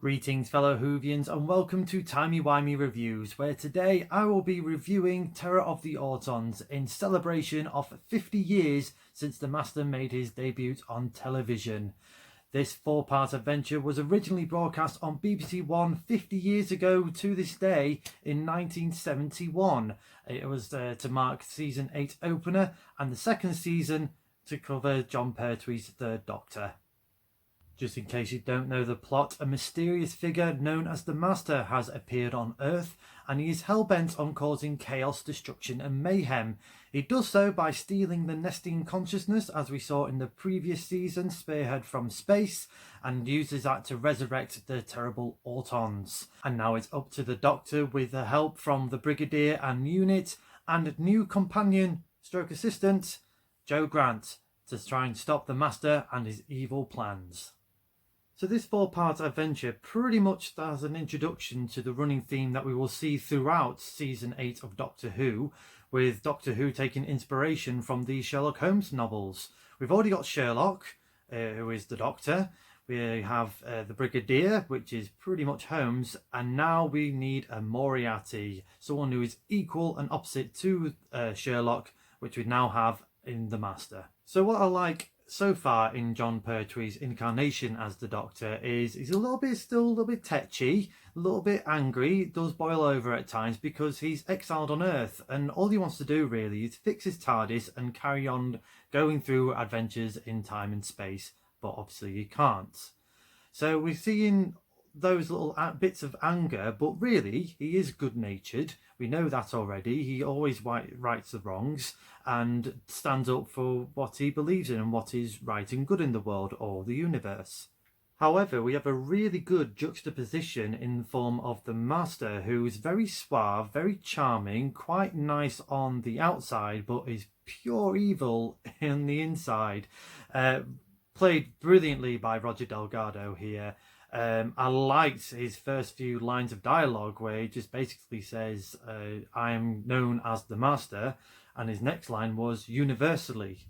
Greetings fellow Whovians and welcome to Timey Wimey Reviews, where today I will be reviewing Terror of the Autons in celebration of 50 years since the Master made his debut on television. This 4-part adventure was originally broadcast on BBC One 50 years ago to this day in 1971. It was to mark season 8 opener and the second season to cover Jon Pertwee's third Doctor. Just in case you don't know the plot, a mysterious figure known as the Master has appeared on Earth and he is hell-bent on causing chaos, destruction and mayhem. He does so by stealing the nesting consciousness, as we saw in the previous season, Spearhead from Space, and uses that to resurrect the terrible Autons. And now it's up to the Doctor, with the help from the Brigadier and Unit and new companion stroke assistant Jo Grant, to try and stop the Master and his evil plans. So this 4-part adventure pretty much has an introduction to the running theme that we will see throughout season 8 of Doctor Who, with Doctor Who taking inspiration from the Sherlock Holmes novels. We've already got Sherlock, who is the Doctor. We have the Brigadier, which is pretty much Holmes, and now we need a Moriarty, someone who is equal and opposite to Sherlock, which we now have in the Master. So what I like so far in Jon Pertwee's incarnation as the Doctor is he's still a little bit tetchy, a little bit angry. It does boil over at times because he's exiled on Earth and all he wants to do really is fix his TARDIS and carry on going through adventures in time and space, but obviously he can't. So we're seeing those little bits of anger, but really he is good-natured. We know that already. He always rights the wrongs and stands up for what he believes in and what is right and good in the world or the universe. However, we have a really good juxtaposition in the form of the Master, who is very suave, very charming, quite nice on the outside, but is pure evil in the inside. Played brilliantly by Roger Delgado here. I liked his first few lines of dialogue where he just basically says, I am known as the Master, and his next line was universally.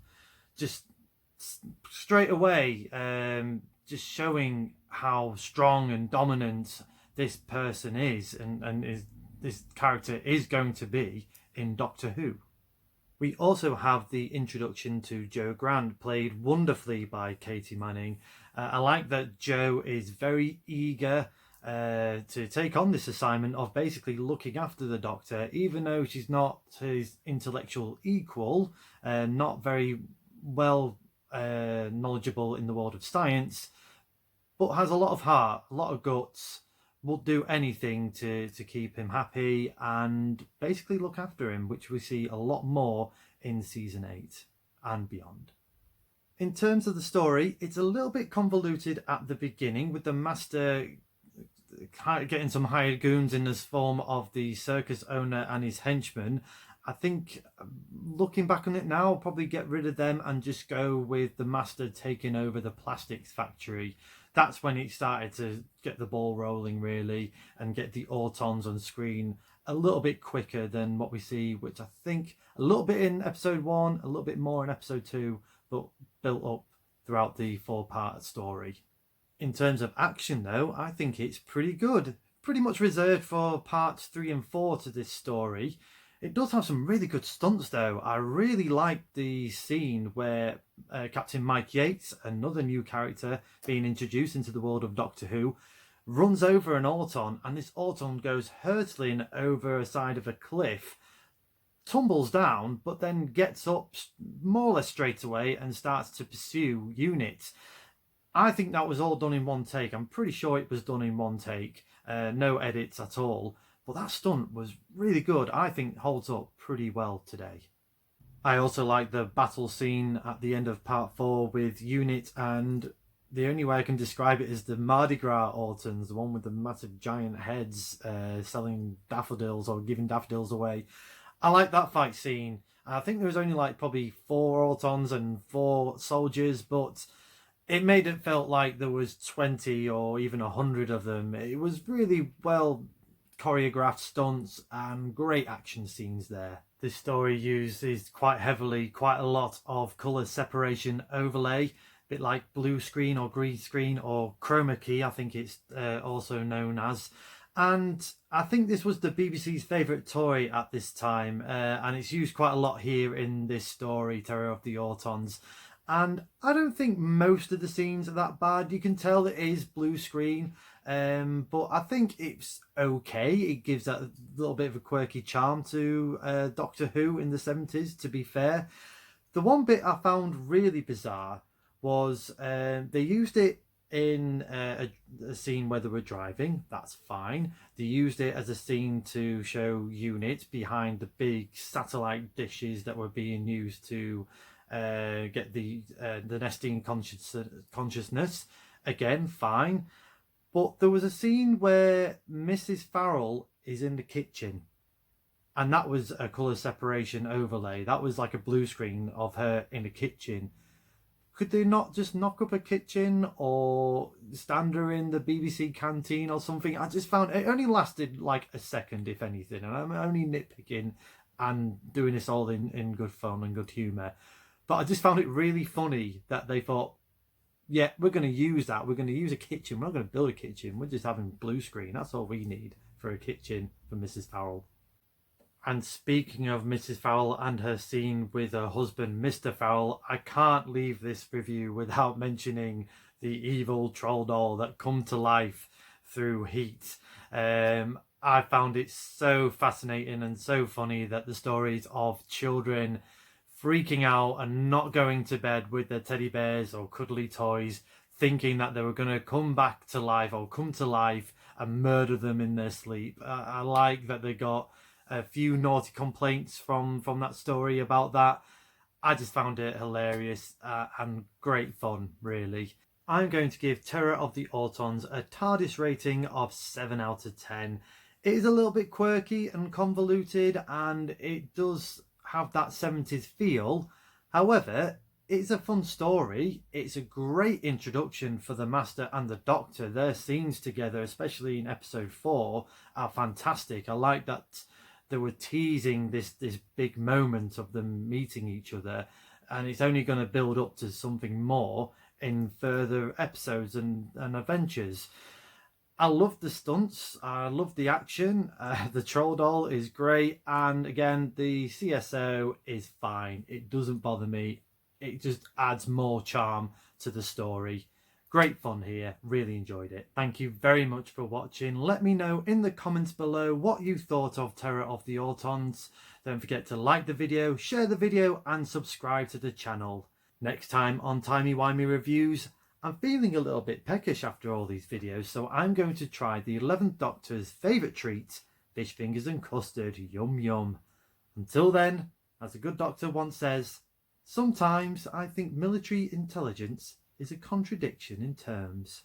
Just straight away, just showing how strong and dominant this person is and this character is going to be in Doctor Who. We also have the introduction to Jo Grant, played wonderfully by Katie Manning. I like that Jo is very eager to take on this assignment of basically looking after the Doctor, even though she's not his intellectual equal, not very well knowledgeable in the world of science, but has a lot of heart, a lot of guts, will do anything to keep him happy and basically look after him, which we see a lot more in season 8 and beyond. In terms of the story, it's a little bit convoluted at the beginning, with the Master getting some hired goons in the form of the circus owner and his henchmen. I think, looking back on it now, I'll probably get rid of them and just go with the Master taking over the plastics factory. That's when it started to get the ball rolling, really, and get the Autons on screen a little bit quicker than what we see, which I think a little bit in episode 1, a little bit more in episode 2, but built up throughout the 4-part story. In terms of action, though, I think it's pretty good. Pretty much reserved for parts 3 and 4 to this story. It does have some really good stunts, though. I really like the scene where Captain Mike Yates, another new character being introduced into the world of Doctor Who, runs over an Auton, and this Auton goes hurtling over a side of a cliff, tumbles down, but then gets up more or less straight away and starts to pursue Unit. I think that was all done in one take. I'm pretty sure it was done in one take. No edits at all. But that stunt was really good. I think holds up pretty well today. I also like the battle scene at the end of part 4 with Unit, and the only way I can describe it is the Mardi Gras Autons, the one with the massive giant heads selling daffodils or giving daffodils away. I like that fight scene. I think there was only like probably 4 Autons and 4 soldiers, but it made it felt like there was 20 or even 100 of them. It was really well choreographed stunts and great action scenes there. This story uses quite a lot of colour separation overlay, bit like blue screen or green screen or chroma key, I think it's also known as. And I think this was the BBC's favourite toy at this time, and it's used quite a lot here in this story, Terror of the Autons. And I don't think most of the scenes are that bad. You can tell it is blue screen, but I think it's okay. It gives that little bit of a quirky charm to Doctor Who in the 70s, to be fair. The one bit I found really bizarre was they used it in a scene where they were driving. That's fine. They used it as a scene to show units behind the big satellite dishes that were being used to get the Nestine consciousness. Again, fine. But there was a scene where Mrs. Farrell is in the kitchen, and that was a colour separation overlay. That was like a blue screen of her in the kitchen. Could they not just knock up a kitchen or stand her in the BBC canteen or something? I just found it only lasted like a second, if anything. And I'm only nitpicking and doing this all in good fun and good humour. But I just found it really funny that they thought, yeah, we're going to use that. We're going to use a kitchen. We're not going to build a kitchen. We're just having blue screen. That's all we need for a kitchen for Mrs. Farrell. And speaking of Mrs. Farrell and her scene with her husband, Mr. Farrell, I can't leave this review without mentioning the evil troll doll that come to life through heat. I found it so fascinating and so funny that the stories of children freaking out and not going to bed with their teddy bears or cuddly toys, thinking that they were going to come back to life or come to life and murder them in their sleep. I like that they got a few naughty complaints from that story about that. I just found it hilarious and great fun, really. I'm going to give Terror of the Autons a TARDIS rating of 7 out of 10. It is a little bit quirky and convoluted, and it does have that 70s feel. However, it's a fun story. It's a great introduction for the Master and the Doctor. Their scenes together, especially in episode 4, are fantastic. I like that they were teasing this big moment of them meeting each other, and it's only going to build up to something more in further episodes and adventures. I love the stunts, I love the action, the troll doll is great, and again, the CSO is fine. It doesn't bother me. It just adds more charm to the story. Great fun here, really enjoyed it. Thank you very much for watching. Let me know in the comments below what you thought of Terror of the Autons. Don't forget to like the video, share the video and subscribe to the channel. Next time on Timey Wimey Reviews, I'm feeling a little bit peckish after all these videos, so I'm going to try the 11th Doctor's favourite treat, fish fingers and custard. Yum yum. Until then, as a good doctor once says, sometimes I think military intelligence is a contradiction in terms.